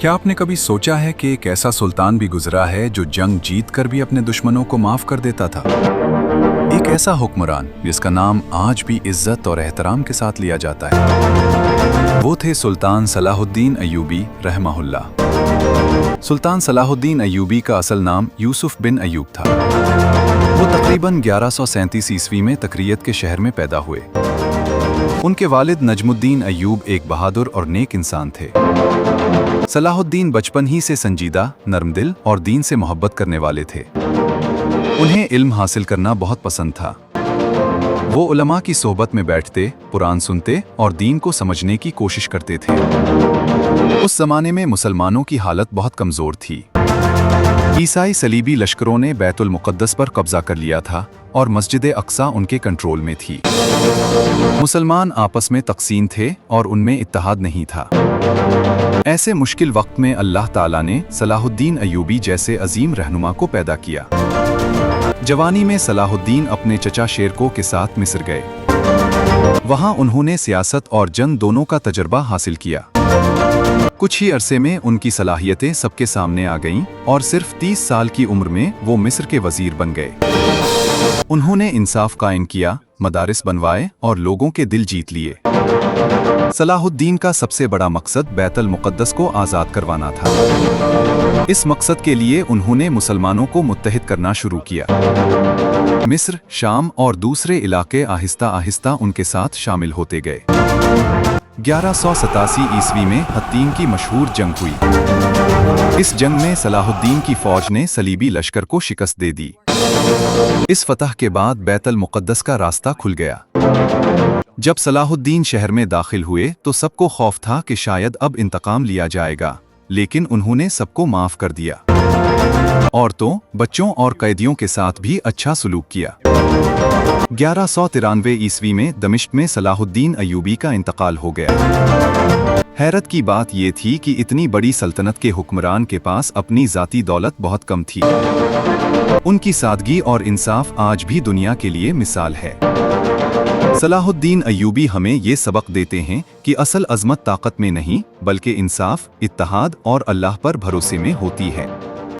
क्या आपने कभी सोचा है कि एक ऐसा सुल्तान भी गुजरा है जो जंग जीत कर भी अपने दुश्मनों को माफ कर देता था? एक ऐसा हुक्मरान जिसका नाम आज भी इज्जत और एहतराम के साथ लिया जाता है। वो थे सुल्तान सलाहुद्दीन अय्यूबी रहमहुल्लाह। सुल्तान सलाहुद्दीन अय्यूबी का असल नाम यूसुफ बिन अय्यूब था। वो तकरीबन 1137 ईस्वी में तकरियत के शहर में पैदा हुए। उनके वालिद नजमुद्दीन अय्यूब एक बहादुर और नेक इंसान थे। सलाहुद्दीन बचपन ही से संजीदा, नरमदिल और दीन से मोहब्बत करने वाले थे। उन्हें इल्म हासिल करना बहुत पसंद था। वो उलमा की सोहबत में बैठते, कुरान सुनते और दीन को समझने की कोशिश करते थे। उस जमाने में मुसलमानों की हालत बहुत कमजोर थी। ईसाई सलीबी लश्करों ने बैतुल मुक़द्दस पर कब्जा कर लिया था और मस्जिद अक्सा उनके कंट्रोल में थी। मुसलमान आपस में तक़सीम थे और उनमें इत्तेहाद नहीं था। ऐसे मुश्किल वक्त में अल्लाह ताला ने सलाहुद्दीन अय्यूबी जैसे अजीम रहनुमा को पैदा किया। जवानी में सलाहुद्दीन अपने चचा शेरको के साथ मिस्र गए। वहां उन्होंने सियासत और जंग दोनों का तजर्बा हासिल किया। कुछ ही अरसे में उनकी सलाहियतें सबके सामने आ गईं और सिर्फ 30 साल की उम्र में वो मिस्र के वजीर बन गए। उन्होंने इंसाफ कायम किया, मदारिस बनवाए और लोगों के दिल जीत लिए। सलाहुद्दीन का सबसे बड़ा मकसद बैतुल मुक़द्दस को आज़ाद करवाना था। इस मकसद के लिए उन्होंने मुसलमानों को मुत्तहिद करना शुरू किया। मिस्र, शाम और दूसरे इलाके आहिस्ता आहिस्ता उनके साथ शामिल होते गए। 1187 ईस्वी में हत्तीन की मशहूर जंग हुई। इस जंग में सलाहुद्दीन की फौज ने सलीबी लश्कर को शिकस्त दे दी। इस फतह के बाद बैतुल मुक़द्दस का रास्ता खुल गया। जब सलाहुद्दीन शहर में दाखिल हुए तो सबको खौफ था कि शायद अब इंतकाम लिया जाएगा, लेकिन उन्होंने सबको माफ कर दिया। औरतों, बच्चों और कैदियों के साथ भी अच्छा सलूक किया। 1193 ईस्वी में दमिश्क में सलाहुद्दीन अय्यूबी का इंतकाल हो गया। हैरत की बात यह थी कि इतनी बड़ी सल्तनत के हुक्मरान के पास अपनी जाती दौलत बहुत कम थी। उनकी सादगी और इंसाफ आज भी दुनिया के लिए मिसाल है। सलाहुद्दीन अय्यूबी हमें ये सबक देते हैं कि असल अज़मत ताकत में नहीं, बल्कि इंसाफ, इत्तेहाद और अल्लाह पर भरोसे में होती है।